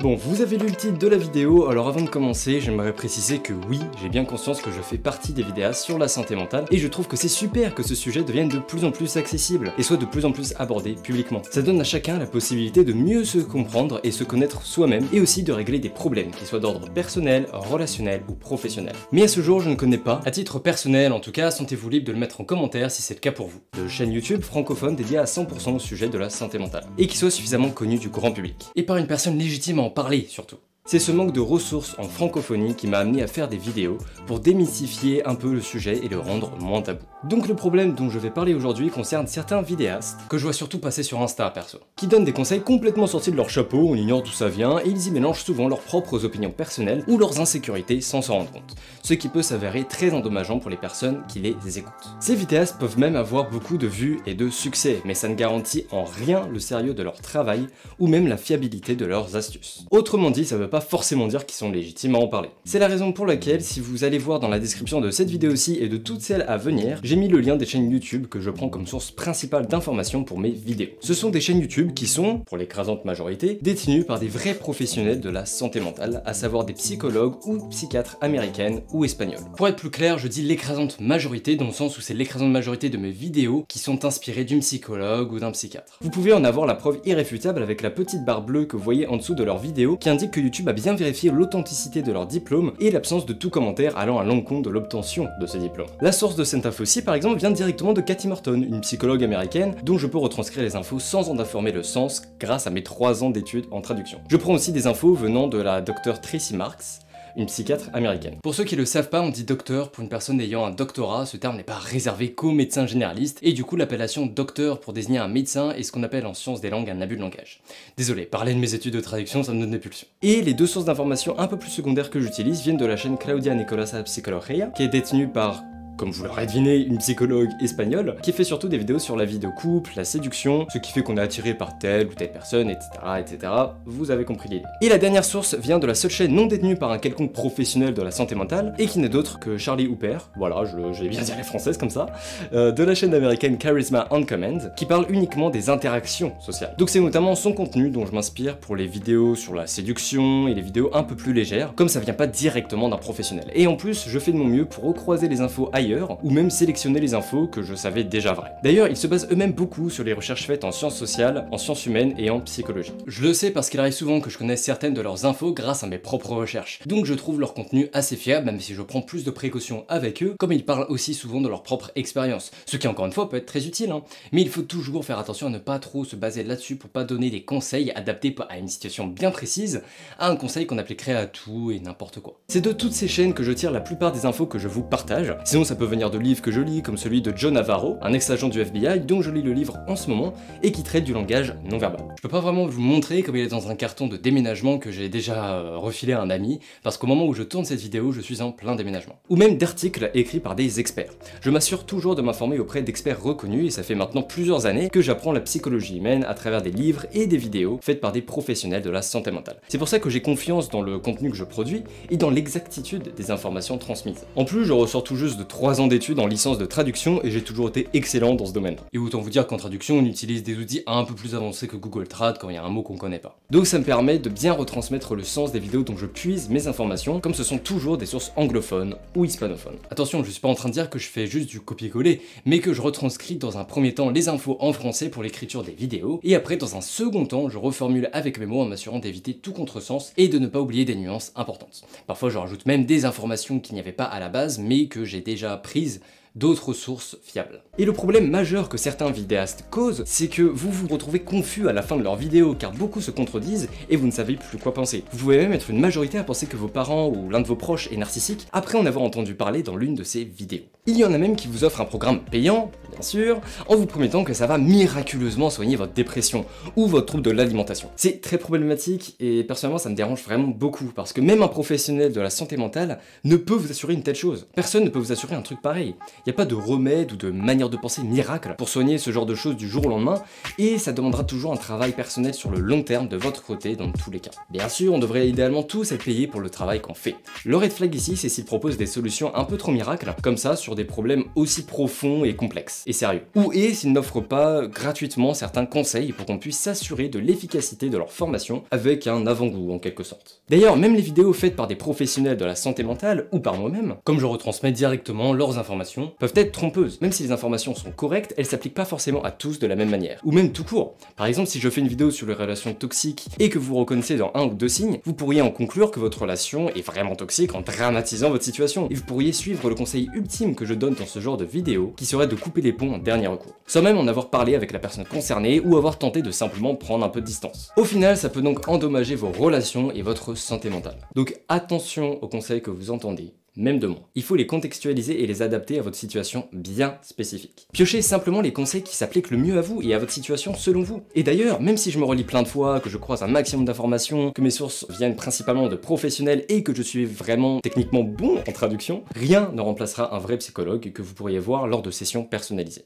Bon, vous avez lu le titre de la vidéo, alors avant de commencer, j'aimerais préciser que oui, j'ai bien conscience que je fais partie des vidéastes sur la santé mentale, et je trouve que c'est super que ce sujet devienne de plus en plus accessible, et soit de plus en plus abordé publiquement. Ça donne à chacun la possibilité de mieux se comprendre et se connaître soi-même, et aussi de régler des problèmes, qu'ils soient d'ordre personnel, relationnel ou professionnel. Mais à ce jour, je ne connais pas, à titre personnel en tout cas, sentez-vous libre de le mettre en commentaire si c'est le cas pour vous, de chaîne YouTube francophone dédiée à 100% au sujet de la santé mentale, et qui soit suffisamment connue du grand public, et par une personne légitime à en parler surtout. C'est ce manque de ressources en francophonie qui m'a amené à faire des vidéos pour démystifier un peu le sujet et le rendre moins tabou. Donc le problème dont je vais parler aujourd'hui concerne certains vidéastes, que je vois surtout passer sur Insta perso, qui donnent des conseils complètement sortis de leur chapeau, on ignore d'où ça vient, et ils y mélangent souvent leurs propres opinions personnelles ou leurs insécurités sans s'en rendre compte, ce qui peut s'avérer très endommageant pour les personnes qui les écoutent. Ces vidéastes peuvent même avoir beaucoup de vues et de succès, mais ça ne garantit en rien le sérieux de leur travail ou même la fiabilité de leurs astuces. Autrement dit, ça veut pas forcément dire qu'ils sont légitimes à en parler. C'est la raison pour laquelle, si vous allez voir dans la description de cette vidéo-ci et de toutes celles à venir, j'ai mis le lien des chaînes YouTube que je prends comme source principale d'informations pour mes vidéos. Ce sont des chaînes YouTube qui sont, pour l'écrasante majorité, détenues par des vrais professionnels de la santé mentale, à savoir des psychologues ou psychiatres américaines ou espagnoles. Pour être plus clair, je dis l'écrasante majorité dans le sens où c'est l'écrasante majorité de mes vidéos qui sont inspirées d'une psychologue ou d'un psychiatre. Vous pouvez en avoir la preuve irréfutable avec la petite barre bleue que vous voyez en dessous de leur vidéo qui indique que YouTube a bien vérifié l'authenticité de leur diplôme et l'absence de tout commentaire allant à l'encontre de l'obtention de ce diplôme. La source de cette info-ci par exemple vient directement de Cathy Morton, une psychologue américaine dont je peux retranscrire les infos sans en informer le sens grâce à mes 3 ans d'études en traduction. Je prends aussi des infos venant de la Dr Tracy Marks, une psychiatre américaine. Pour ceux qui le savent pas, on dit docteur pour une personne ayant un doctorat, ce terme n'est pas réservé qu'aux médecins généralistes, et du coup l'appellation docteur pour désigner un médecin est ce qu'on appelle en sciences des langues un abus de langage. Désolé, parler de mes études de traduction, ça me donne des pulsions. Et les 2 sources d'informations un peu plus secondaires que j'utilise viennent de la chaîne Claudia Nicolasa Psicologia, qui est détenue par, comme vous l'aurez deviné, une psychologue espagnole, qui fait surtout des vidéos sur la vie de couple, la séduction, ce qui fait qu'on est attiré par telle ou telle personne, etc. etc. Vous avez compris l'idée. Et la dernière source vient de la seule chaîne non détenue par un quelconque professionnel de la santé mentale, et qui n'est d'autre que Charlie Hooper, voilà, je vais bien dire les françaises comme ça, de la chaîne américaine Charisma on Command, qui parle uniquement des interactions sociales. Donc c'est notamment son contenu dont je m'inspire pour les vidéos sur la séduction et les vidéos un peu plus légères, comme ça vient pas directement d'un professionnel. Et en plus, je fais de mon mieux pour recroiser les infos ailleurs, ou même sélectionner les infos que je savais déjà vraies. D'ailleurs, ils se basent eux-mêmes beaucoup sur les recherches faites en sciences sociales, en sciences humaines et en psychologie. Je le sais parce qu'il arrive souvent que je connaisse certaines de leurs infos grâce à mes propres recherches. Donc je trouve leur contenu assez fiable, même si je prends plus de précautions avec eux, comme ils parlent aussi souvent de leur propre expérience. Ce qui encore une fois peut être très utile, hein. Mais il faut toujours faire attention à ne pas trop se baser là-dessus pour pas donner des conseils adaptés à une situation bien précise, à un conseil qu'on appliquerait à tout et n'importe quoi. C'est de toutes ces chaînes que je tire la plupart des infos que je vous partage, sinon ça peut venir de livres que je lis comme celui de John Navarro, un ex-agent du FBI dont je lis le livre en ce moment et qui traite du langage non verbal. Je peux pas vraiment vous montrer comme il est dans un carton de déménagement que j'ai déjà refilé à un ami parce qu'au moment où je tourne cette vidéo je suis en plein déménagement. Ou même d'articles écrits par des experts. Je m'assure toujours de m'informer auprès d'experts reconnus et ça fait maintenant plusieurs années que j'apprends la psychologie humaine à travers des livres et des vidéos faites par des professionnels de la santé mentale. C'est pour ça que j'ai confiance dans le contenu que je produis et dans l'exactitude des informations transmises. En plus je ressors tout juste de 3 ans d'études en licence de traduction et j'ai toujours été excellent dans ce domaine. Et autant vous dire qu'en traduction on utilise des outils un peu plus avancés que Google Trad quand il y a un mot qu'on connaît pas. Donc ça me permet de bien retransmettre le sens des vidéos dont je puise mes informations comme ce sont toujours des sources anglophones ou hispanophones. Attention, je suis pas en train de dire que je fais juste du copier-coller, mais que je retranscris dans un premier temps les infos en français pour l'écriture des vidéos et après dans un second temps je reformule avec mes mots en m'assurant d'éviter tout contresens et de ne pas oublier des nuances importantes. Parfois je rajoute même des informations qu'il n'y avait pas à la base mais que j'ai déjà prises d'autres sources fiables. Et le problème majeur que certains vidéastes causent, c'est que vous vous retrouvez confus à la fin de leur vidéo car beaucoup se contredisent et vous ne savez plus quoi penser. Vous pouvez même être une majorité à penser que vos parents ou l'un de vos proches est narcissique après en avoir entendu parler dans l'une de ces vidéos. Il y en a même qui vous offrent un programme payant, bien sûr, en vous promettant que ça va miraculeusement soigner votre dépression ou votre trouble de l'alimentation. C'est très problématique et personnellement ça me dérange vraiment beaucoup parce que même un professionnel de la santé mentale ne peut vous assurer une telle chose. Personne ne peut vous assurer un truc pareil. Il n'y a pas de remède ou de manière de penser miracle pour soigner ce genre de choses du jour au lendemain, et ça demandera toujours un travail personnel sur le long terme de votre côté dans tous les cas. Bien sûr, on devrait idéalement tous être payés pour le travail qu'on fait. Le red flag ici, c'est s'il propose des solutions un peu trop miracles, comme ça, sur des problèmes aussi profonds et complexes, et sérieux. Ou s'il n'offre pas gratuitement certains conseils pour qu'on puisse s'assurer de l'efficacité de leur formation avec un avant-goût en quelque sorte. D'ailleurs, même les vidéos faites par des professionnels de la santé mentale ou par moi-même, comme je retransmets directement leurs informations, peuvent être trompeuses. Même si les informations sont correctes, elles s'appliquent pas forcément à tous de la même manière, ou même tout court. Par exemple, si je fais une vidéo sur les relations toxiques et que vous reconnaissez dans un ou deux signes, vous pourriez en conclure que votre relation est vraiment toxique en dramatisant votre situation, et vous pourriez suivre le conseil ultime que je donne dans ce genre de vidéo, qui serait de couper les ponts en dernier recours, sans même en avoir parlé avec la personne concernée ou avoir tenté de simplement prendre un peu de distance. Au final, ça peut donc endommager vos relations et votre santé mentale. Donc attention aux conseils que vous entendez, même de moi. Il faut les contextualiser et les adapter à votre situation bien spécifique. Piochez simplement les conseils qui s'appliquent le mieux à vous et à votre situation selon vous. Et d'ailleurs, même si je me relis plein de fois, que je croise un maximum d'informations, que mes sources viennent principalement de professionnels et que je suis vraiment techniquement bon en traduction, rien ne remplacera un vrai psychologue que vous pourriez voir lors de sessions personnalisées.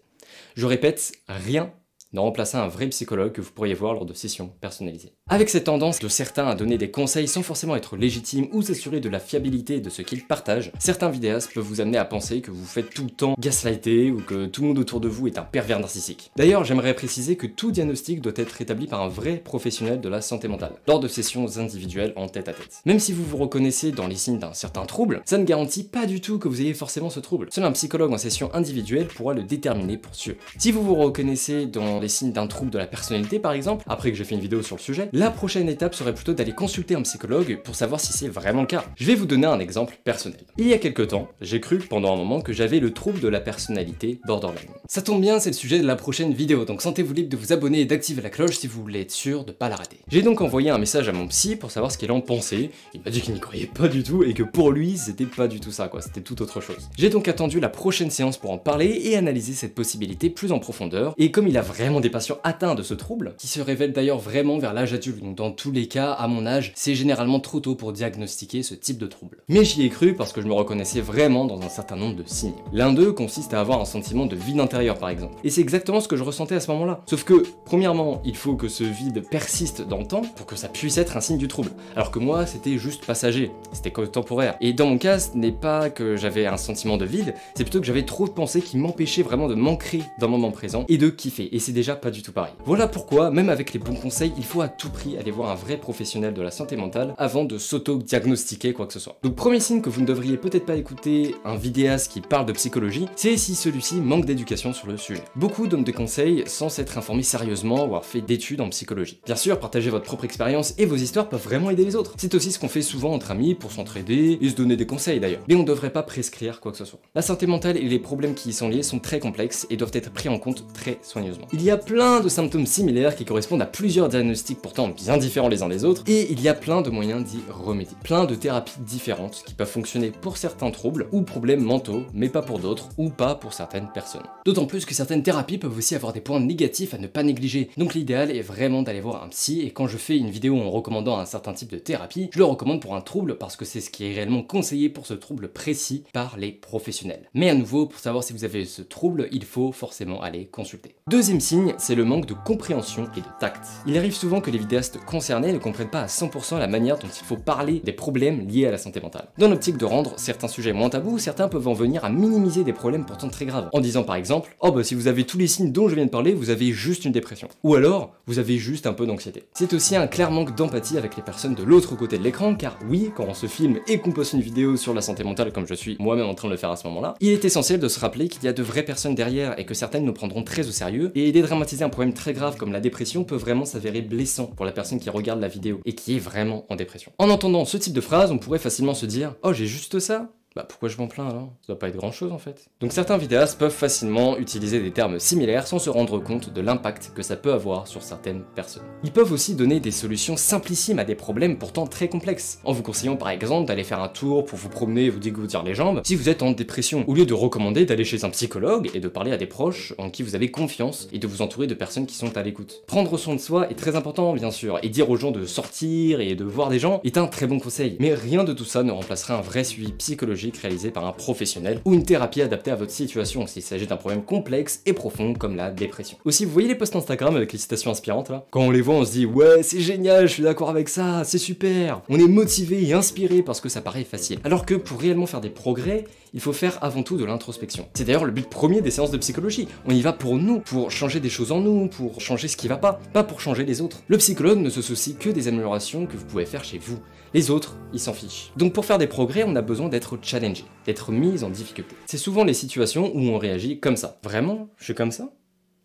Je répète, rien ne remplacer un vrai psychologue que vous pourriez voir lors de sessions personnalisées. Avec cette tendance de certains à donner des conseils sans forcément être légitimes ou s'assurer de la fiabilité de ce qu'ils partagent, certains vidéastes peuvent vous amener à penser que vous faites tout le temps gaslighter ou que tout le monde autour de vous est un pervers narcissique. D'ailleurs, j'aimerais préciser que tout diagnostic doit être établi par un vrai professionnel de la santé mentale, lors de sessions individuelles en tête-à-tête. Même si vous vous reconnaissez dans les signes d'un certain trouble, ça ne garantit pas du tout que vous ayez forcément ce trouble. Seul un psychologue en session individuelle pourra le déterminer pour sûr. Si vous vous reconnaissez dans les signes d'un trouble de la personnalité par exemple, après que j'ai fait une vidéo sur le sujet, la prochaine étape serait plutôt d'aller consulter un psychologue pour savoir si c'est vraiment le cas. Je vais vous donner un exemple personnel. Il y a quelques temps, j'ai cru pendant un moment que j'avais le trouble de la personnalité borderline. Ça tombe bien, c'est le sujet de la prochaine vidéo, donc sentez-vous libre de vous abonner et d'activer la cloche si vous voulez être sûr de pas la rater. J'ai donc envoyé un message à mon psy pour savoir ce qu'il en pensait. Il m'a dit qu'il n'y croyait pas du tout et que pour lui c'était pas du tout ça quoi, c'était tout autre chose. J'ai donc attendu la prochaine séance pour en parler et analyser cette possibilité plus en profondeur, et comme il a vraiment des patients atteints de ce trouble, qui se révèle d'ailleurs vraiment vers l'âge adulte, donc dans tous les cas, à mon âge, c'est généralement trop tôt pour diagnostiquer ce type de trouble. Mais j'y ai cru parce que je me reconnaissais vraiment dans un certain nombre de signes. L'un d'eux consiste à avoir un sentiment de vide intérieur par exemple, et c'est exactement ce que je ressentais à ce moment-là. Sauf que, premièrement, il faut que ce vide persiste dans le temps pour que ça puisse être un signe du trouble, alors que moi c'était juste passager, c'était temporaire. Et dans mon cas, ce n'est pas que j'avais un sentiment de vide, c'est plutôt que j'avais trop de pensées qui m'empêchaient vraiment de m'ancrer dans le moment présent et de kiffer, et c'est déjà pas du tout pareil. Voilà pourquoi, même avec les bons conseils, il faut à tout prix aller voir un vrai professionnel de la santé mentale avant de s'auto-diagnostiquer quoi que ce soit. Donc premier signe que vous ne devriez peut-être pas écouter un vidéaste qui parle de psychologie, c'est si celui-ci manque d'éducation sur le sujet. Beaucoup donnent des conseils sans s'être informés sérieusement ou avoir fait d'études en psychologie. Bien sûr, partager votre propre expérience et vos histoires peuvent vraiment aider les autres. C'est aussi ce qu'on fait souvent entre amis pour s'entraider et se donner des conseils d'ailleurs. Mais on ne devrait pas prescrire quoi que ce soit. La santé mentale et les problèmes qui y sont liés sont très complexes et doivent être pris en compte très soigneusement. Il y a plein de symptômes similaires qui correspondent à plusieurs diagnostics pourtant bien différents les uns des autres, et il y a plein de moyens d'y remédier. Plein de thérapies différentes qui peuvent fonctionner pour certains troubles ou problèmes mentaux, mais pas pour d'autres, ou pas pour certaines personnes. D'autant plus que certaines thérapies peuvent aussi avoir des points négatifs à ne pas négliger, donc l'idéal est vraiment d'aller voir un psy, et quand je fais une vidéo en recommandant un certain type de thérapie, je le recommande pour un trouble parce que c'est ce qui est réellement conseillé pour ce trouble précis par les professionnels. Mais à nouveau, pour savoir si vous avez ce trouble, il faut forcément aller consulter. Deuxième signe, c'est le manque de compréhension et de tact. Il arrive souvent que les vidéastes concernés ne comprennent pas à 100% la manière dont il faut parler des problèmes liés à la santé mentale. Dans l'optique de rendre certains sujets moins tabous, certains peuvent en venir à minimiser des problèmes pourtant très graves, en disant par exemple « Oh bah si vous avez tous les signes dont je viens de parler, vous avez juste une dépression ». Ou alors « Vous avez juste un peu d'anxiété ». C'est aussi un clair manque d'empathie avec les personnes de l'autre côté de l'écran, car oui, quand on se filme et qu'on poste une vidéo sur la santé mentale comme je suis moi-même en train de le faire à ce moment-là, il est essentiel de se rappeler qu'il y a de vraies personnes derrière et que certaines nous prendront très au sérieux, et dédramatiser un problème très grave comme la dépression peut vraiment s'avérer blessant pour la personne qui regarde la vidéo et qui est vraiment en dépression. En entendant ce type de phrase, on pourrait facilement se dire « Oh, j'ai juste ça ? Bah pourquoi je m'en plains alors ? Ça doit pas être grand chose en fait. » Donc certains vidéastes peuvent facilement utiliser des termes similaires sans se rendre compte de l'impact que ça peut avoir sur certaines personnes. Ils peuvent aussi donner des solutions simplissimes à des problèmes pourtant très complexes, en vous conseillant par exemple d'aller faire un tour pour vous promener et vous dégourdir les jambes si vous êtes en dépression, au lieu de recommander d'aller chez un psychologue et de parler à des proches en qui vous avez confiance et de vous entourer de personnes qui sont à l'écoute. Prendre soin de soi est très important bien sûr, et dire aux gens de sortir et de voir des gens est un très bon conseil, mais rien de tout ça ne remplacera un vrai suivi psychologique psychologique réalisée par un professionnel ou une thérapie adaptée à votre situation s'il s'agit d'un problème complexe et profond comme la dépression. Aussi, vous voyez les posts Instagram avec les citations inspirantes là? Quand on les voit, on se dit ouais, c'est génial, je suis d'accord avec ça, c'est super. On est motivé et inspiré parce que ça paraît facile. Alors que pour réellement faire des progrès, il faut faire avant tout de l'introspection. C'est d'ailleurs le but premier des séances de psychologie. On y va pour nous, pour changer des choses en nous, pour changer ce qui va pas pour changer les autres. Le psychologue ne se soucie que des améliorations que vous pouvez faire chez vous. Les autres, ils s'en fichent. Donc pour faire des progrès, on a besoin d'être challengé, d'être mis en difficulté. C'est souvent les situations où on réagit comme ça. Vraiment? Je suis comme ça?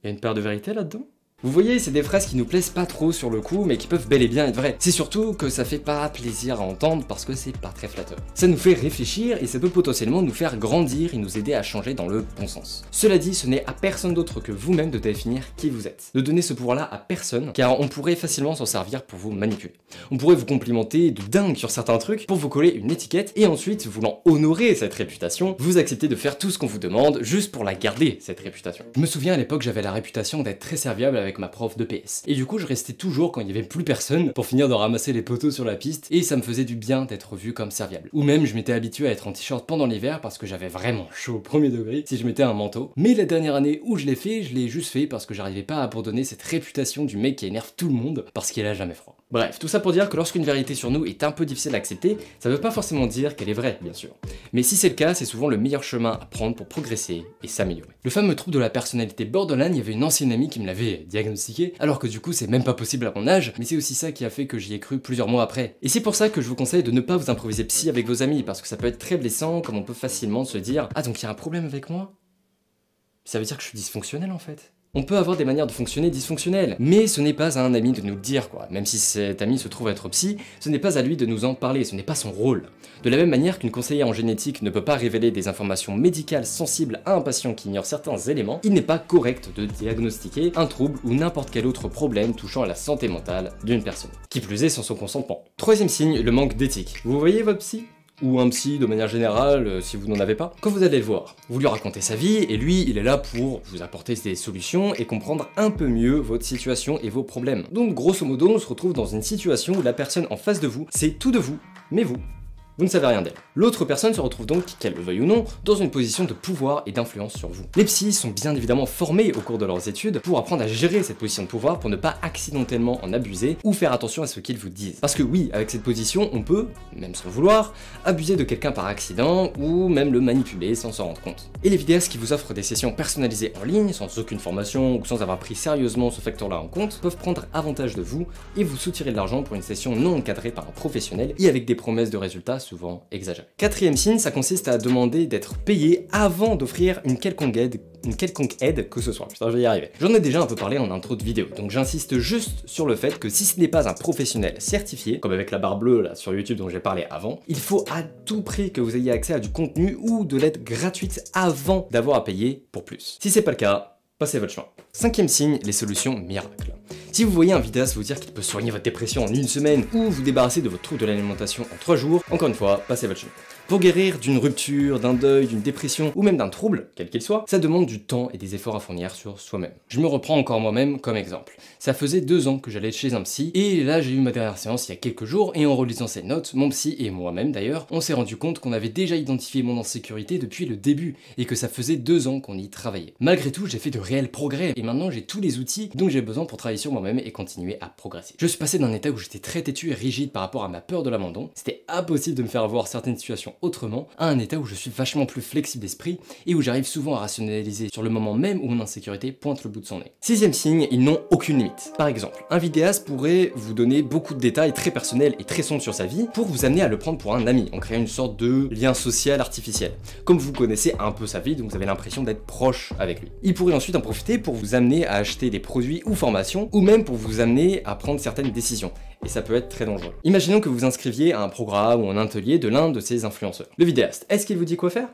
Il y a une part de vérité là-dedans? Vous voyez, c'est des phrases qui nous plaisent pas trop sur le coup, mais qui peuvent bel et bien être vraies. C'est surtout que ça fait pas plaisir à entendre parce que c'est pas très flatteur. Ça nous fait réfléchir et ça peut potentiellement nous faire grandir et nous aider à changer dans le bon sens. Cela dit, ce n'est à personne d'autre que vous-même de définir qui vous êtes. De donner ce pouvoir-là à personne, car on pourrait facilement s'en servir pour vous manipuler. On pourrait vous complimenter de dingue sur certains trucs pour vous coller une étiquette et ensuite, voulant honorer cette réputation, vous acceptez de faire tout ce qu'on vous demande juste pour la garder, cette réputation. Je me souviens à l'époque, j'avais la réputation d'être très serviable avec ma prof de PS. Et du coup, je restais toujours quand il y avait plus personne pour finir de ramasser les poteaux sur la piste et ça me faisait du bien d'être vu comme serviable. Ou même, je m'étais habitué à être en t-shirt pendant l'hiver parce que j'avais vraiment chaud au premier degré si je mettais un manteau. Mais la dernière année où je l'ai fait, je l'ai juste fait parce que j'arrivais pas à abandonner cette réputation du mec qui énerve tout le monde parce qu'il a jamais froid. Bref, tout ça pour dire que lorsqu'une vérité sur nous est un peu difficile à accepter, ça veut pas forcément dire qu'elle est vraie, bien sûr. Mais si c'est le cas, c'est souvent le meilleur chemin à prendre pour progresser et s'améliorer. Le fameux trouble de la personnalité borderline, il y avait une ancienne amie qui me l'avait diagnostiqué, alors que du coup c'est même pas possible à mon âge, mais c'est aussi ça qui a fait que j'y ai cru plusieurs mois après. Et c'est pour ça que je vous conseille de ne pas vous improviser psy avec vos amis, parce que ça peut être très blessant, comme on peut facilement se dire « Ah donc il y a un problème avec moi ? Ça veut dire que je suis dysfonctionnel en fait ?» On peut avoir des manières de fonctionner dysfonctionnelles, mais ce n'est pas à un ami de nous le dire quoi. Même si cet ami se trouve être psy, ce n'est pas à lui de nous en parler, ce n'est pas son rôle. De la même manière qu'une conseillère en génétique ne peut pas révéler des informations médicales sensibles à un patient qui ignore certains éléments, il n'est pas correct de diagnostiquer un trouble ou n'importe quel autre problème touchant à la santé mentale d'une personne. Qui plus est sans son consentement. Troisième signe, le manque d'éthique. Vous voyez votre psy ? Ou un psy de manière générale, si vous n'en avez pas. Quand vous allez le voir, vous lui racontez sa vie, et lui, il est là pour vous apporter des solutions et comprendre un peu mieux votre situation et vos problèmes. Donc grosso modo, on se retrouve dans une situation où la personne en face de vous, c'est tout de vous, mais vous ne savez rien d'elle. L'autre personne se retrouve donc, qu'elle le veuille ou non, dans une position de pouvoir et d'influence sur vous. Les psys sont bien évidemment formés au cours de leurs études pour apprendre à gérer cette position de pouvoir pour ne pas accidentellement en abuser ou faire attention à ce qu'ils vous disent. Parce que oui, avec cette position, on peut, même sans vouloir, abuser de quelqu'un par accident ou même le manipuler sans s'en rendre compte. Et les vidéastes qui vous offrent des sessions personnalisées en ligne, sans aucune formation ou sans avoir pris sérieusement ce facteur-là en compte, peuvent prendre avantage de vous et vous soutirer de l'argent pour une session non encadrée par un professionnel et avec des promesses de résultats souvent exagérées. Quatrième signe, ça consiste à demander d'être payé avant d'offrir une quelconque aide que ce soit. Putain, je vais y arriver. J'en ai déjà un peu parlé en intro de vidéo, donc j'insiste juste sur le fait que si ce n'est pas un professionnel certifié, comme avec la barre bleue là sur YouTube dont j'ai parlé avant, il faut à tout prix que vous ayez accès à du contenu ou de l'aide gratuite avant d'avoir à payer pour plus. Si c'est pas le cas, passez votre chemin. Cinquième signe, les solutions miracles. Si vous voyez un vidéaste vous dire qu'il peut soigner votre dépression en une semaine ou vous débarrasser de votre trouble de l'alimentation en 3 jours, encore une fois, passez votre chemin. Pour guérir d'une rupture, d'un deuil, d'une dépression ou même d'un trouble, quel qu'il soit, ça demande du temps et des efforts à fournir sur soi-même. Je me reprends encore moi-même comme exemple. Ça faisait 2 ans que j'allais chez un psy et là j'ai eu ma dernière séance il y a quelques jours et en relisant ses notes, mon psy et moi-même d'ailleurs, on s'est rendu compte qu'on avait déjà identifié mon insécurité depuis le début et que ça faisait 2 ans qu'on y travaillait. Malgré tout, j'ai fait de réels progrès et maintenant j'ai tous les outils dont j'ai besoin pour travailler sur moi-même et continuer à progresser. Je suis passé d'un état où j'étais très têtu et rigide par rapport à ma peur de l'abandon, c'était impossible de me faire voir certaines situations autrement, à un état où je suis vachement plus flexible d'esprit et où j'arrive souvent à rationaliser sur le moment même où mon insécurité pointe le bout de son nez. Sixième signe, ils n'ont aucune limite. Par exemple, un vidéaste pourrait vous donner beaucoup de détails très personnels et très sombres sur sa vie pour vous amener à le prendre pour un ami, en créant une sorte de lien social artificiel. Comme vous connaissez un peu sa vie, donc vous avez l'impression d'être proche avec lui. Il pourrait ensuite en profiter pour vous amener à acheter des produits ou formations, ou même pour vous amener à prendre certaines décisions. Et ça peut être très dangereux. Imaginons que vous inscriviez à un programme ou un atelier de l'un de ces influenceurs. Le vidéaste, est-ce qu'il vous dit quoi faire ?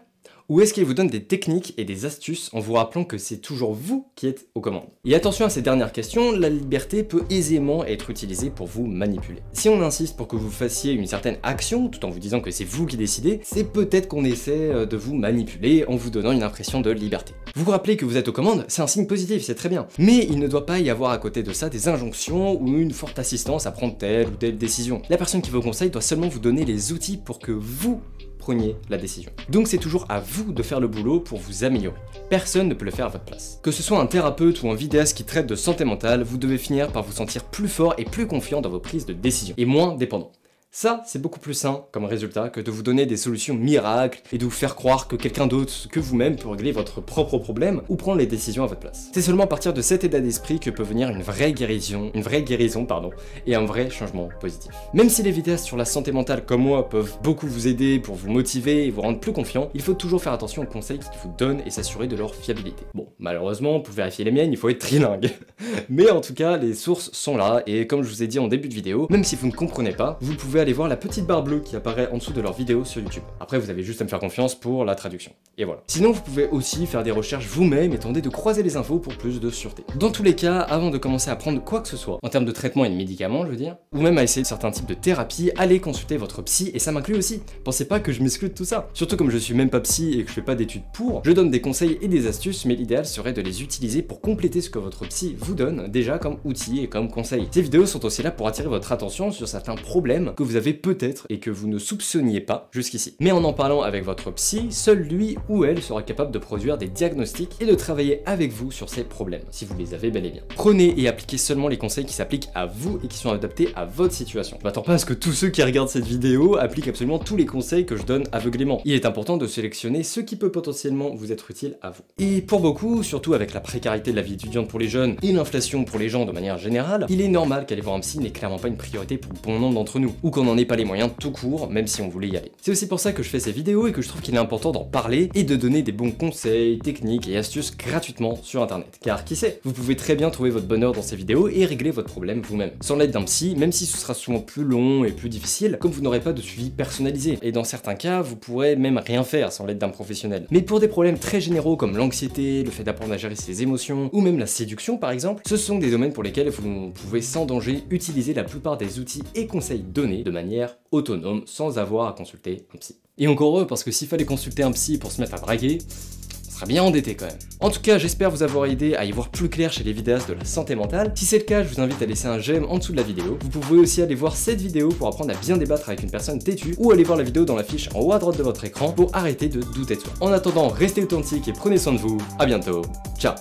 Ou est-ce qu'il vous donne des techniques et des astuces en vous rappelant que c'est toujours vous qui êtes aux commandes? Et attention à ces dernières questions, la liberté peut aisément être utilisée pour vous manipuler. Si on insiste pour que vous fassiez une certaine action, tout en vous disant que c'est vous qui décidez, c'est peut-être qu'on essaie de vous manipuler en vous donnant une impression de liberté. Vous vous rappelez que vous êtes aux commandes, c'est un signe positif, c'est très bien. Mais il ne doit pas y avoir à côté de ça des injonctions ou une forte assistance à prendre telle ou telle décision. La personne qui vous conseille doit seulement vous donner les outils pour que vous preniez la décision. Donc c'est toujours à vous de faire le boulot pour vous améliorer. Personne ne peut le faire à votre place. Que ce soit un thérapeute ou un vidéaste qui traite de santé mentale, vous devez finir par vous sentir plus fort et plus confiant dans vos prises de décision, et moins dépendant. Ça, c'est beaucoup plus sain comme résultat que de vous donner des solutions miracles et de vous faire croire que quelqu'un d'autre que vous-même peut régler votre propre problème ou prendre les décisions à votre place. C'est seulement à partir de cet état d'esprit que peut venir une vraie guérison, et un vrai changement positif. Même si les vidéastes sur la santé mentale comme moi peuvent beaucoup vous aider pour vous motiver et vous rendre plus confiant, il faut toujours faire attention aux conseils qu'ils vous donnent et s'assurer de leur fiabilité. Bon, malheureusement, pour vérifier les miennes, il faut être trilingue. Mais en tout cas, les sources sont là et comme je vous ai dit en début de vidéo, même si vous ne comprenez pas, vous pouvez aller voir la petite barre bleue qui apparaît en dessous de leur vidéo sur YouTube. Après, vous avez juste à me faire confiance pour la traduction. Et voilà. Sinon, vous pouvez aussi faire des recherches vous-même et tenter de croiser les infos pour plus de sûreté. Dans tous les cas, avant de commencer à prendre quoi que ce soit, en termes de traitement et de médicaments, je veux dire, ou même à essayer certains types de thérapies, allez consulter votre psy et ça m'inclut aussi. Pensez pas que je m'exclus de tout ça. Surtout comme je suis même pas psy et que je fais pas d'études pour, je donne des conseils et des astuces, mais l'idéal serait de les utiliser pour compléter ce que votre psy vous donne déjà comme outils et comme conseils. Ces vidéos sont aussi là pour attirer votre attention sur certains problèmes que vous avez peut-être et que vous ne soupçonniez pas jusqu'ici. Mais en parlant avec votre psy, seul lui ou elle sera capable de produire des diagnostics et de travailler avec vous sur ces problèmes, si vous les avez bel et bien. Prenez et appliquez seulement les conseils qui s'appliquent à vous et qui sont adaptés à votre situation. Je m'attends pas à ce que tous ceux qui regardent cette vidéo appliquent absolument tous les conseils que je donne aveuglément. Il est important de sélectionner ce qui peut potentiellement vous être utile à vous. Et pour beaucoup, surtout avec la précarité de la vie étudiante pour les jeunes et l'inflation pour les gens de manière générale, il est normal qu'aller voir un psy n'est clairement pas une priorité pour bon nombre d'entre nous, ou qu'on n'en ait pas les moyens tout court, même si on voulait y aller. C'est aussi pour ça que je fais ces vidéos et que je trouve qu'il est important d'en parler et de donner des bons conseils, techniques et astuces gratuitement sur internet. Car qui sait, vous pouvez très bien trouver votre bonheur dans ces vidéos et régler votre problème vous-même. Sans l'aide d'un psy, même si ce sera souvent plus long et plus difficile, comme vous n'aurez pas de suivi personnalisé. Et dans certains cas, vous pourrez même rien faire sans l'aide d'un professionnel. Mais pour des problèmes très généraux comme l'anxiété, le fait d'apprendre à gérer ses émotions, ou même la séduction par exemple, ce sont des domaines pour lesquels vous pouvez sans danger utiliser la plupart des outils et conseils donnés de manière autonome sans avoir à consulter un psy. Et encore heureux parce que s'il fallait consulter un psy pour se mettre à draguer, on serait bien endetté quand même. En tout cas, j'espère vous avoir aidé à y voir plus clair chez les vidéastes de la santé mentale. Si c'est le cas, je vous invite à laisser un j'aime en dessous de la vidéo. Vous pouvez aussi aller voir cette vidéo pour apprendre à bien débattre avec une personne têtue ou aller voir la vidéo dans la fiche en haut à droite de votre écran pour arrêter de douter de soi. En attendant, restez authentiques et prenez soin de vous. À bientôt. Ciao.